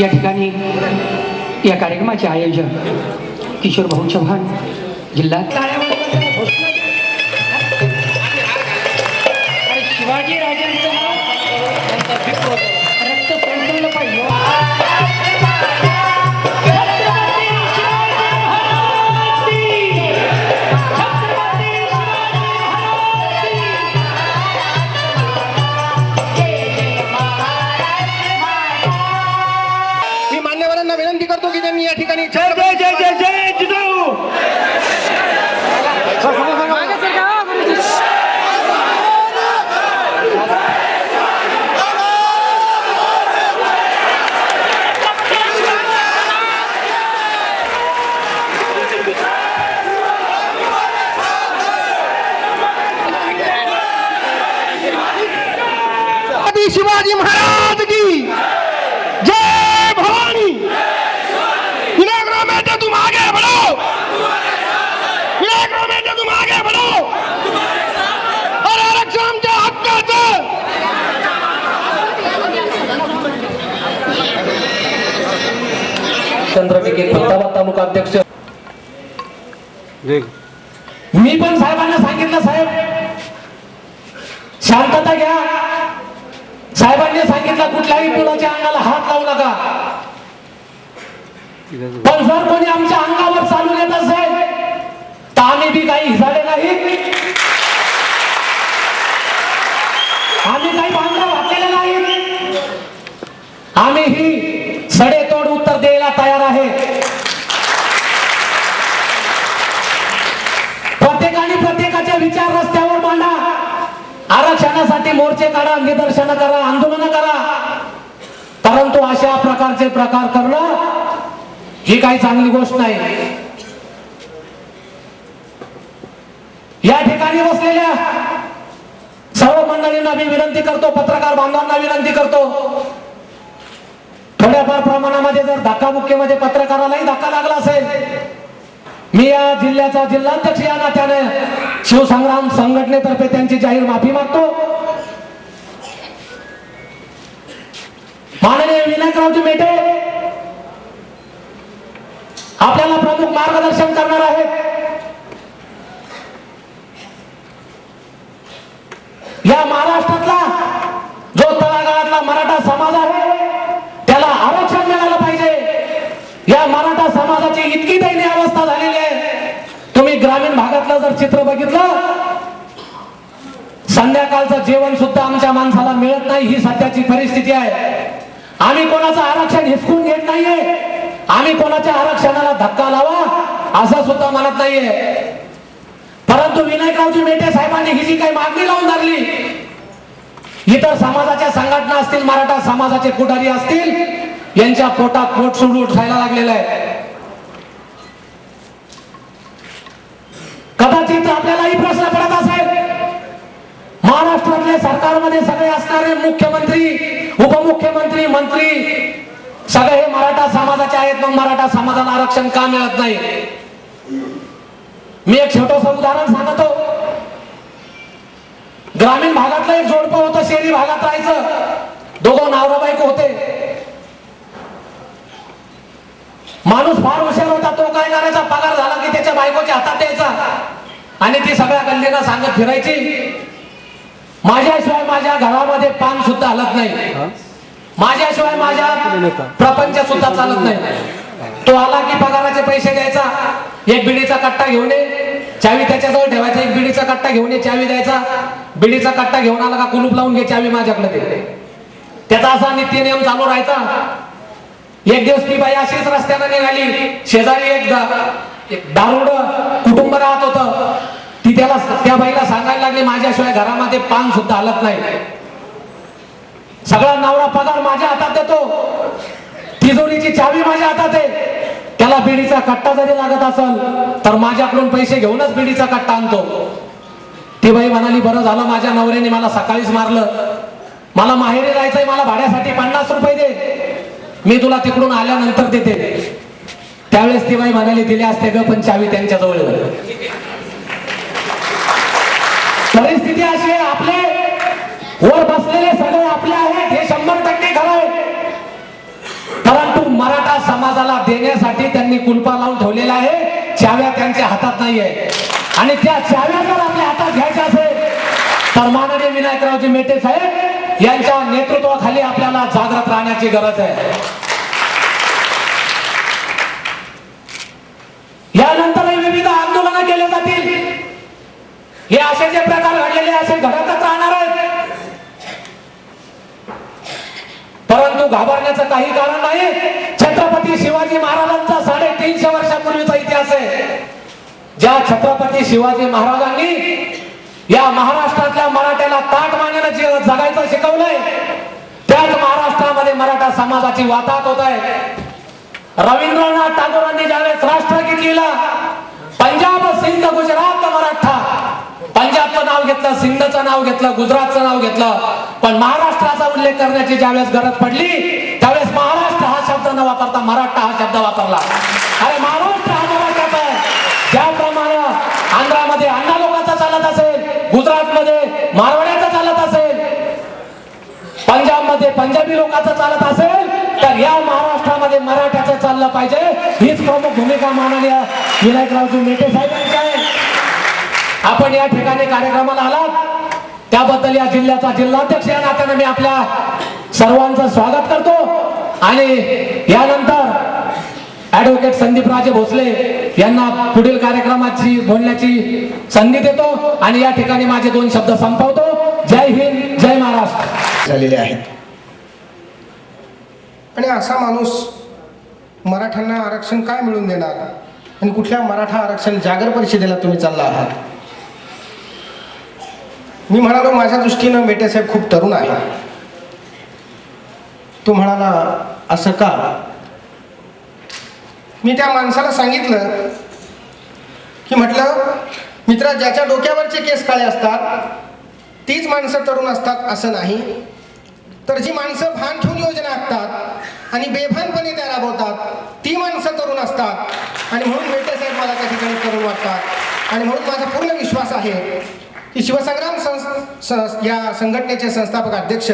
या ठिकाणी या कार्यक्रमाचे आयोजक किशोर भाऊ चव्हाण जिल्हा शिवाजी राजांचं नाव रक्त पंचवलं पाहिजे. मी मान्यवरांना विनंती करतो की त्यांनी या ठिकाणी जय जय जय जय जय जिजाऊ. शिवाजी महाराज की जय भवानी. विनायकराव मेहता तुम आगे बढ़ो, विनायकराव मेहता तुम आगे बढ़ो. और आरक्षण आमच्या हक्काचं. चंद्रशेखर पंताबाद तालुका अध्यक्ष. मी पण साहेबांना सांगितलं, साहेब शांतता घ्या. साहेबांनी सांगितलं कुठल्याही मुलाच्या अंगाला हात लावू नका. पण जर कोणी आमच्या अंगावर चालू येत असेल तर आम्ही बी काही हिसाडे नाही, आम्ही काही भांडणं घातलेले नाही. आम्ही ही सडेतोड उत्तर द्यायला तयार आहे. प्रत्येकाने प्रत्येकाचे विचार रस्त्यावर मांडा. आरक्षणासाठी मोर्चे काढा, निदर्शनं करा, आंदोलन करा. परंतु अशा प्रकारचे प्रकार करणं ही काही चांगली गोष्ट नाही. या ठिकाणी बसलेल्या सर्व मंडळींना मी विनंती करतो, पत्रकार बांधवांना विनंती करतो, थोड्याफार प्रमाणामध्ये जर धक्काबुक्कीमध्ये पत्रकारालाही धक्का लागला असेल, मी या जिल्ह्याचा जिल्हाध्यक्ष या नात्याने शिवसंग्राम संघटनेतर्फे त्यांची जाहीर माफी मागतो. माननीय विनायकरावजी मेटे आपल्याला प्रमुख मार्गदर्शन करणार आहेत. या महाराष्ट्रातला जो तळागाळातला मराठा समाज आहे त्याला आरक्षण मिळालं पाहिजे. या मराठा समाजाची इतकी दयनीय अवस्था झालेली आहे. तुम्ही ग्रामीण भागातलं जर चित्र बघितलं, संध्याकाळचं जेवण सुद्धा आमच्या माणसाला मिळत नाही, ही सध्याची परिस्थिती आहे. आम्ही कोणाचं आरक्षण हिसकून घेत नाहीये, आम्ही कोणाच्या आरक्षणाला धक्का लावा असं सुद्धा म्हणत नाहीये. परंतु विनायकरावजी मेटे साहेबांनी ही जी काही मागणी लावून धरली, इतर समाजाच्या संघटना असतील, मराठा समाजाचे पुढारी असतील, यांच्या पोटात पोट सोडून उठायला लागलेलं आहे. कदाचित आपल्यालाही प्रश्न पडत असेल, महाराष्ट्रातले सरकारमध्ये सगळे असणारे मुख्यमंत्री, उपमुख्यमंत्री, मंत्री सगळे हे मराठा समाजाचे आहेत, मग मराठा समाजाला आरक्षण का मिळत नाही? मी एक छोटस उदाहरण सांगतो. ग्रामीण भागातलं एक जोडपं होतं, शहरी भागात राहायचं. दोघं नवरा बायको होते. माणूस फार हुशार होता. तो काय करायचा, पगार झाला की त्याच्या बायकोच्या हातात द्यायचा आणि ती सगळ्या गल्लीला सांगत फिरायची, माझ्याशिवाय माझ्या घरामध्ये पान सुद्धा हलत नाही, माझ्याशिवाय माझ्या प्रपंच सुद्धा चालत नाही. तो आला की पगाराचे पैसे द्यायचा, एक बिडीचा कट्टा घेऊन ये, चावी त्याच्याजवळ ठेवायचा, एक बिडीचा कट्टा घेऊन ये, चावी द्यायचा, बिडीचा कट्टा घेऊन आला का कुलूप लावून घे, चावी माझ्याकडे दे. त्याचा असा नित्य नियम चालू राहायचा. एक दिवस ती बाई अशीच रस्त्याने निघाली, शेजारी एक दारुड कुटुंब राहत होतं. ती त्या बाईला सांगायला लागली, माझ्याशिवाय घरामध्ये पान सुद्धा हलत नाही, सगळा नवरा पगार माझ्या हातात देतो, तिजोरीची चावी माझ्या हातात आहे, त्याला बिडीचा कट्टा जरी लागत असेल तर माझ्याकडून पैसे घेऊनच बिडीचा कट्टा आणतो. ती बाई म्हणाली, बरं झालं माझ्या नवऱ्याने मला सकाळीच मारलं, मला माहेरी जायचंय, मला भाड्यासाठी 50 रुपये दे, मी तुला तिकडून आल्यानंतर देते. त्यावेळेस ती बाई म्हणाली, दिले असते ग, पण चावी त्यांच्या जवळ. परिस्थिती अशी आहे, आपले वर बसलेले सगळे आपले आहेत हे 100% खरं आहे. परंतु मराठा समाजाला देण्यासाठी त्यांनी कुलपा लावून ठेवलेला आहे. चाव्या त्यांच्या हातात नाहीये आणि त्या चाव्या जर आपल्या हातात घ्यायच्या असेल तर माननीय विनायकरावजी मेटे साहेब यांच्या नेतृत्वाखाली आपल्याला जागृत राहण्याची गरज आहे. यानंतरही विविध आंदोलनं केले जातील. हे असे जे प्रकार घडलेले असे घडतच राहणार आहेत, परंतु घाबरण्याचं काही कारण नाही. छत्रपती शिवाजी महाराजांचा 350 वर्षापूर्वीचा इतिहास आहे. ज्या छत्रपती शिवाजी महाराजांनी या महाराष्ट्रातल्या मराठ्याला ताट मानेनं जगायचं शिकवलंय, त्याच महाराष्ट्रामध्ये मराठा समाजाची वाताहत होत आहे. रवींद्रनाथ टागोरांनी ज्यावेळेस राष्ट्रगीत लिहिलं, पंजाब सिंध गुजरात मराठा, पंजाबचं नाव घेतलं, सिंधचं नाव घेतलं, गुजरातचं नाव घेतलं, पण महाराष्ट्राचा उल्लेख करण्याची ज्यावेळेस गरज पडली त्यावेळेस महाराष्ट्र हा शब्द न वापरता मराठा हा शब्द वापरला. अरे महाराष्ट्र हा मराठाचा आहे. ज्याप्रमाणे आंध्रामध्ये अण्णा लोकांचा चालत असेल, गुजरातमध्ये मारवाड्याचा चालत असेल, पंजाबमध्ये पंजाबी लोकांचं चालत असेल, तर या महाराष्ट्रामध्ये मराठ्याचं चाललं पाहिजे. हीच प्रमुख भूमिका माननीय विनायकरावजी मेटे साहेबांची आहे. आपण या ठिकाणी कार्यक्रमाला आलात त्याबद्दल या जिल्ह्याचा जिल्हाध्यक्ष या नात्याने मी आपल्या सर्वांचं स्वागत करतो. आणि यानंतर ऍडव्होकेट संदीपराजे भोसले यांना पुढील कार्यक्रमाची बोलण्याची संधी देतो आणि या ठिकाणी माझे 2 शब्द संपवतो. जय हिंद, जय महाराष्ट्र. झालेले आहेत आणि असा माणूस मराठ्यांना आरक्षण काय मिळवून देणार आणि कुठल्या मराठा आरक्षण जागर परिषदेला तुम्ही चालला आहात. मी म्हणालो माझ्या दृष्टीनं मेटे साहेब खूप तरुण आहे. तो म्हणाला असं का. मी त्या माणसाला सांगितलं की म्हटलं मित्रा, ज्याच्या डोक्यावरचे केस काळे असतात तीच माणसं तरुण असतात असं नाही, तर जी माणसं भान ठेवून योजना आखतात आणि बेभानपणे त्या राबवतात ती माणसं तरुण असतात. आणि म्हणून मेटे साहेब मला त्या ठिकाणी तरुण वाटतात. आणि म्हणून माझा पूर्ण विश्वास आहे की शिवसंग्राम या संघटनेचे संस्थापक अध्यक्ष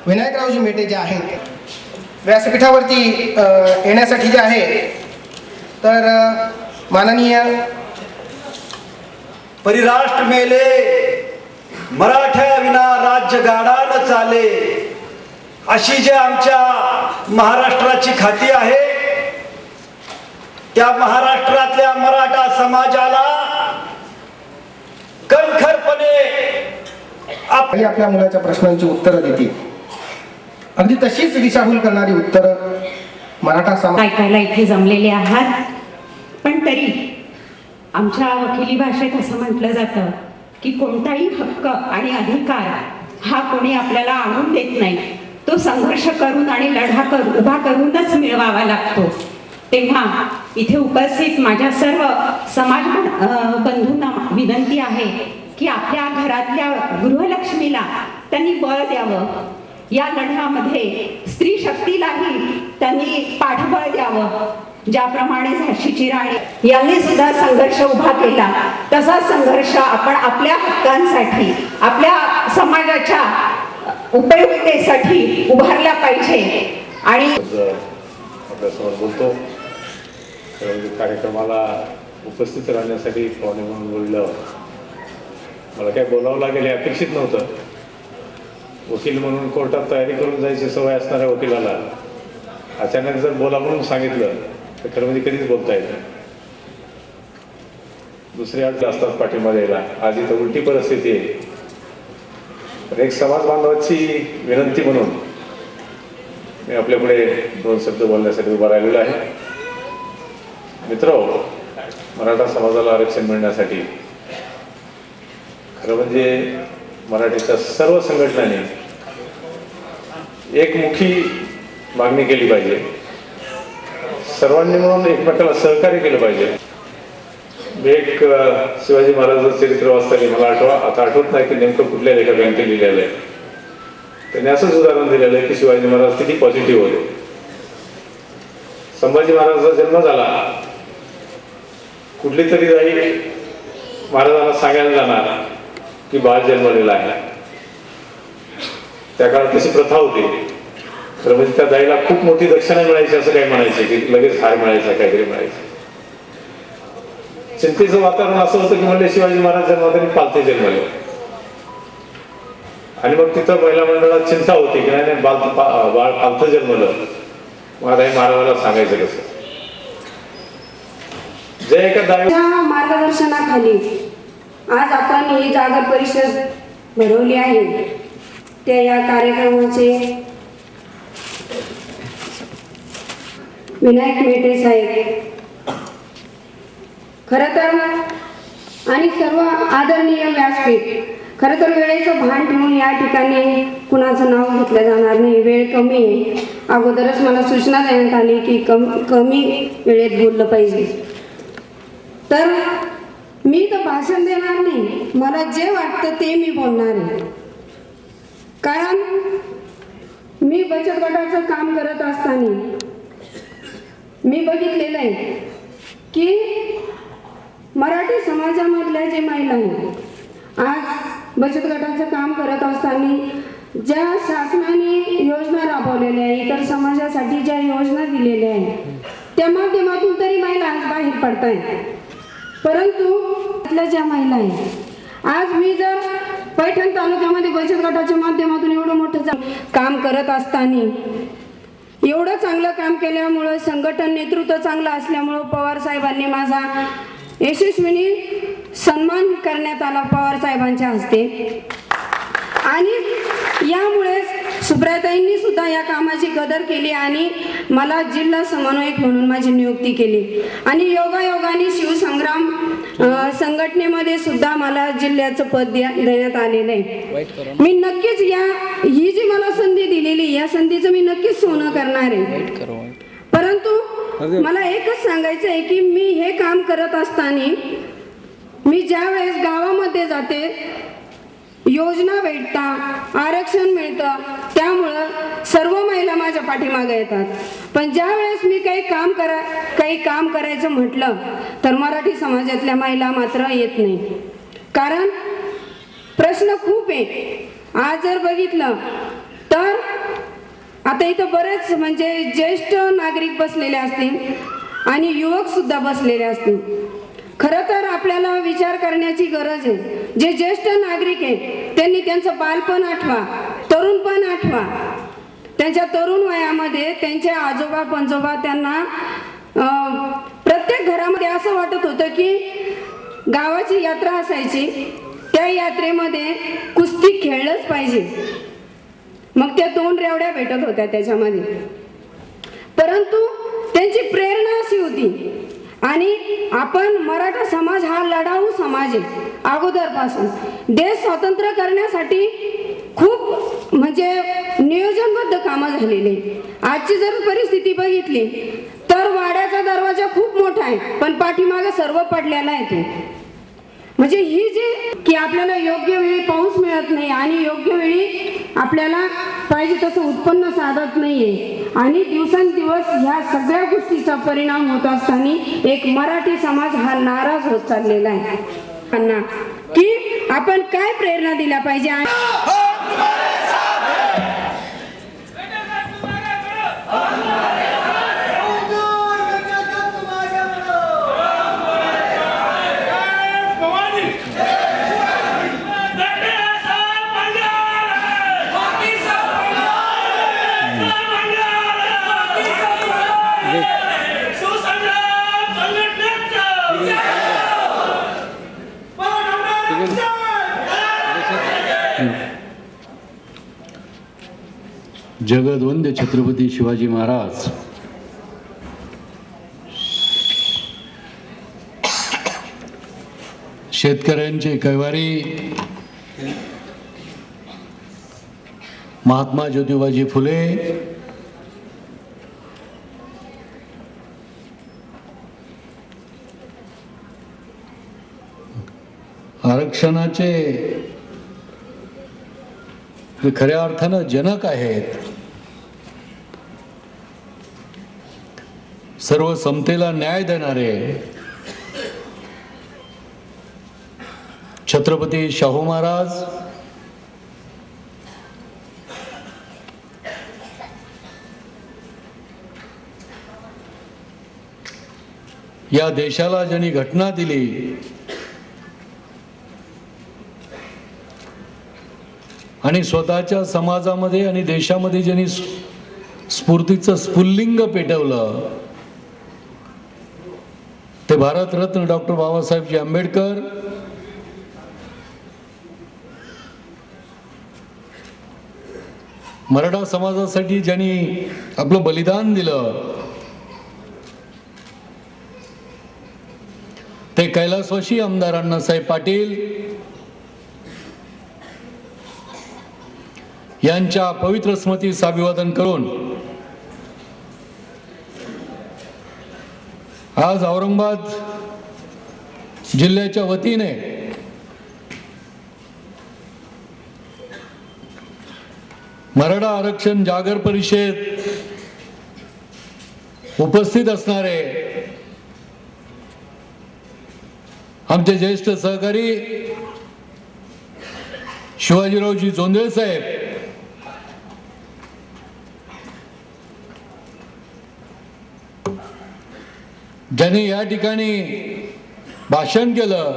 विनायकरावजी मेटे जे आहेत व्यासपीठावरती येण्यासाठी जे आहे, तर माननीय परिराष्ट्र मेले मराठ्या विना राज्य गाडा न चाले, अशी जे आमच्या महाराष्ट्राची खाती आहे, त्या महाराष्ट्रातल्या मराठा समाजाला कणखरपणे आपल्या मुलाच्या प्रश्नांची उत्तरं देतील. अगदी तशीच दिशाभूल करणारी उत्तरं मराठा समाज ऐकायला इथे जमलेले आहात. पण तरी आमच्या वकिली भाषेत असं म्हटलं जातं की कोणताही हक्क आणि अधिकार हा कोणी आपल्याला आणून देत नाही, तो संघर्ष करून आणि लढा उभा करूनच मिळवावा लागतो. तेव्हा इथे उपस्थित माझ्या सर्व समाज बंधूंना विनंती आहे की आपल्या घरातल्या गृहलक्ष्मीला त्यांनी बळ द्यावं. या लढ्यामध्ये स्त्री शक्तीलाही त्यांनी पाठबळ द्यावं. ज्याप्रमाणे झाशीची राणी यांनी सुद्धा संघर्ष उभा केला, तसा संघर्ष आपण आपल्या हक्कांसाठी, आपल्या समाजाच्या उपयोगितेसाठी उभारला पाहिजे. आणि आपल्यासमोर बोलतो कार्यक्रमाला उपस्थित राहण्यासाठी पाहुणे म्हणून बोलल्यावर मला काय बोलावं लागेल हे अपेक्षित नव्हतं. वकील म्हणून कोर्टात तयारी करून जायची सवय असणाऱ्या वकिलाला अचानक जर बोला म्हणून सांगितलं तर खरं म्हणजे कधीच बोलता येत नाही. दुसरे अडचण असतात पाठिंबा द्यायला. आज इथं उलटी परिस्थिती आहे. पण एक समाज बांधवाची विनंती म्हणून मी आपल्यापुढे 2 शब्द बोलण्यासाठी उभा राहिलेलो आहे. मित्र, मराठा समाजाला आरक्षण मिळण्यासाठी खरं म्हणजे मराठीच्या सर्व संघटनांनी एकमुखी मागणी केली पाहिजे. सर्वांनी म्हणून एकमेकाला सहकार्य केलं पाहिजे. मी एक शिवाजी महाराजांचं चरित्र वाचताना मला आता आठवत नाही की नेमकं कुठल्या लेखकाने ते लिहिलेलं आहे. त्यांनी असंच उदाहरण दिलेलं आहे की शिवाजी महाराज किती पॉझिटिव्ह होते. संभाजी महाराजांचा जन्म झाला, कुठली तरी जाई महाराजांना सांगायला जाणार की बाळ जन्मलेला आहे. त्या काळात तशी प्रथा होती. तर म्हणजे त्या दाईला खूप मोठी दक्षिणा मिळायची असं काही म्हणायचे की लगेच हार मिळायचा काहीतरी म्हणायचं. चिंतेचं वातावरण असं होतं की म्हणले शिवाजी महाराज जन्मताना पालथे जन्मले आणि मग तिथं महिला मंडळात चिंता होती की नाही बाळ पालथं जन्मलं. मग आता हे महाराजाला सांगायचं कसं. जे एका दाई मार्गदर्शनाखाली आज आपण ही जागर परिषद भरवली आहे. त्या या कार्यक्रमाचे विनायक मेटे साहेब खरं तर आणि सर्व आदरणीय व्यासपीठ, खरं तर वेळेचं भान ठेवून या ठिकाणी कुणाचं नाव घेतलं जाणार नाही. वेळ कमी आहे. अगोदरच मला सूचना देण्यात आली की कमी वेळेत बोललं पाहिजे. तर मी तर भाषण देणार नाही. मला जे वाटतं ते मी बोलणार आहे. कारण मी बचत गटाचं काम करत असताना मी बघितलेलं आहे की मराठी समाजामधल्या जे महिला आहेत आज बचत गटाचं काम करत असताना ज्या शासनाने योजना राबवलेल्या आहे, इतर समाजासाठी ज्या योजना दिलेल्या आहेत त्या माध्यमातून तरी महिला आज बाहेर पडत आहेत. परंतु आपल्या ज्या महिला आहेत आज मी जर पैठण तालुक्यामध्ये बचत गटाच्या माध्यमातून एवढं मोठं काम करत असताना एवढं चांगलं काम केल्यामुळं संघटन नेतृत्व चांगलं असल्यामुळं पवार साहेबांनी माझा यशस्वीने सन्मान करण्यात आला पवार साहेबांच्या हस्ते. आणि यामुळे सुप्रियाताईंनी सुद्धा या कामाची कदर केली आणि मला जिल्हा समन्वयक म्हणून माझी नियुक्ती केली. आणि योगायोगाने शिवसंग्राम संघटनेमध्ये सुद्धा मला जिल्ह्याचं पद देण्यात आलेलं आहे. मी नक्कीच ही जी मला संधी दिलेली या संधीचं मी नक्कीच सोनं करणार आहे. परंतु मला एकच सांगायचं आहे की मी हे काम करत असताना मी ज्या वेळेस गावामध्ये जाते योजना भेटतात, आरक्षण मिळतं, त्यामुळं सर्व महिला माझ्या पाठीमागे येतात. पण ज्या वेळेस मी काही काम करायचं म्हटलं तर मराठी समाजातल्या महिला मात्र येत नाही. कारण प्रश्न खूप आहे. आज जर बघितलं तर आता इथं बरेच म्हणजे ज्येष्ठ नागरिक बसलेले असतील आणि युवक सुद्धा बसलेले असतील. खरं तर आपल्याला विचार करण्याची गरज आहे. जे ज्येष्ठ नागरिक आहेत त्यांनी त्यांचं बालपण आठवा, तरुणपण आठवा. त्यांच्या तरुण वयामध्ये त्यांचे आजोबा पंजोबा त्यांना प्रत्येक घरामध्ये असं वाटत होतं की गावाची यात्रा असायची, त्या यात्रेमध्ये कुस्ती खेळलंच पाहिजे. मग त्या 2 रेवड्या भेटत होत्या त्याच्यामध्ये. परंतु त्यांची प्रेरणा अशी होती. आणि आपण मराठा समाज हा लढाऊ समाज आहे. अगोदरपासून देश स्वतंत्र करण्यासाठी खूप म्हणजे नियोजनबद्ध कामं झालेली. आजची जर परिस्थिती बघितली तर वाड्याचा दरवाजा खूप मोठा आहे पण पाठीमागे सर्व पडलेला आहे तो. म्हणजे ही जी की आपल्याला योग्य वेळी पाऊस मिळत नाही आणि योग्य वेळी आपल्याला पाहिजे तसं उत्पन्न साधत नाहीये आणि दिवसेंदिवस ह्या सगळ्या गोष्टीचा परिणाम होत असताना एक मराठी समाज हा नाराज होत चाललेला आहे. त्यांना की आपण काय प्रेरणा दिल्या पाहिजे. जगद्वंद्य छत्रपती शिवाजी महाराज शेतकऱ्यांचे कैवारी महात्मा ज्योतिबाजी फुले आरक्षणाचे खऱ्या अर्थानं जनक आहेत. सर्व समतेला न्याय देणारे छत्रपती शाहू महाराज या देशाला ज्यांनी घटना दिली, आणि स्वतःच्या समाजामध्ये आणि देशामध्ये ज्यांनी स्फूर्तीचं स्फुल्लिंग पेटवलं, ते भारतरत्न डॉक्टर बाबासाहेबजी आंबेडकर. मराठा समाजासाठी ज्यांनी आपलं बलिदान दिलं, ते कैलासवासी आमदार अण्णासाहेब पाटील यांच्या पवित्र स्मृतीस अभिवादन करून आज औरंगाबाद जिल्ह्याच्या वतीने मराठा आरक्षण जागर परिषद उपस्थित असणारे आमचे ज्येष्ठ सहकारी शिवाजीरावजी जोंधळे साहेब, ज्यांनी या ठिकाणी भाषण केलं,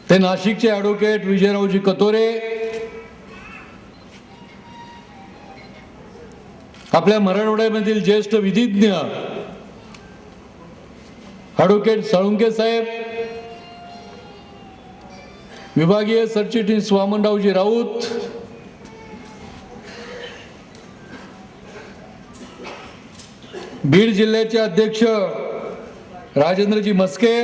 ते नाशिकचे ॲडव्होकेट विजयरावजी कतोरे, आपल्या मराठवाड्यामधील ज्येष्ठ विधिज्ञ ॲडव्होकेट साळुंके साहेब, विभागीय सरचिटणीस वामनरावजी राऊत, बीड जिल्ह्याचे अध्यक्ष राजेंद्रजी मस्के,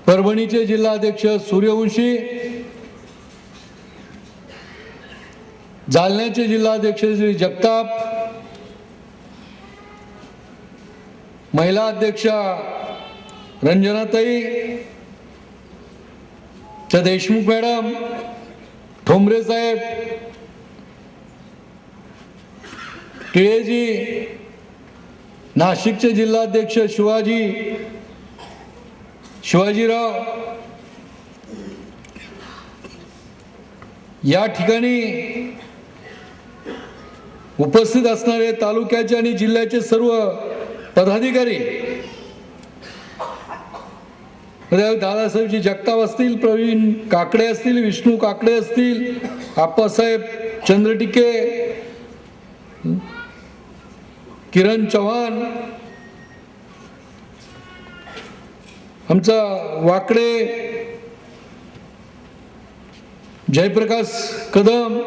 परभणीचे जिल्हाध्यक्ष सूर्यवंशी, जालन्याचे जिल्हाध्यक्ष श्री जगताप, महिला अध्यक्षा रंजनाताई, देशमुख मॅडम, ठोंबरे साहेब, टिळेजी, नाशिकचे जिल्हाध्यक्ष शिवाजीराव, या ठिकाणी उपस्थित असणारे तालुक्याचे आणि जिल्ह्याचे सर्व पदाधिकारी, दादासाहेबजी जगताप असतील, प्रवीण काकडे असतील, विष्णू काकडे असतील, आप्पासाहेब चंद्रटिके, किरण चव्हाण, आमचा वाकडे, जयप्रकाश कदम,